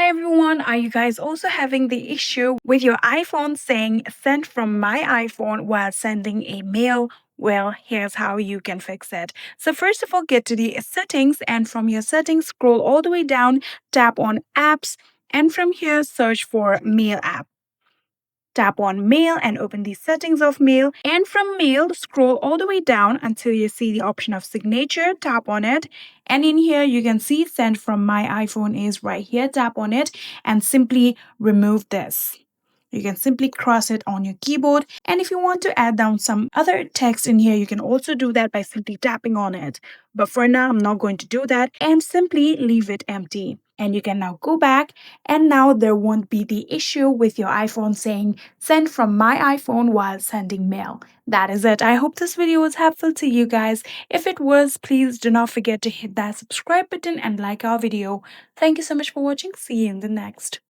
Hi everyone, are you guys also having the issue with your iPhone saying sent from my iPhone while sending a mail? Well, here's how you can fix it. So, first of all, get to the settings, and from your settings, scroll all the way down, tap on apps, and from here, search for mail app. Tap on mail and open the settings of mail. And from mail, scroll all the way down until you see the option of signature. Tap on it. And in here, you can see send from my iPhone is right here. Tap on it and simply remove this. You can simply cross it on your keyboard. And if you want to add down some other text in here, you can also do that by simply tapping on it. But for now, I'm not going to do that and simply leave it empty. And you can now go back, and now there won't be the issue with your iPhone saying send from my iPhone while sending mail. That is it. I hope this video was helpful to you guys. If it was, please do not forget to hit that subscribe button and like our video. Thank you so much for watching. See you in the next.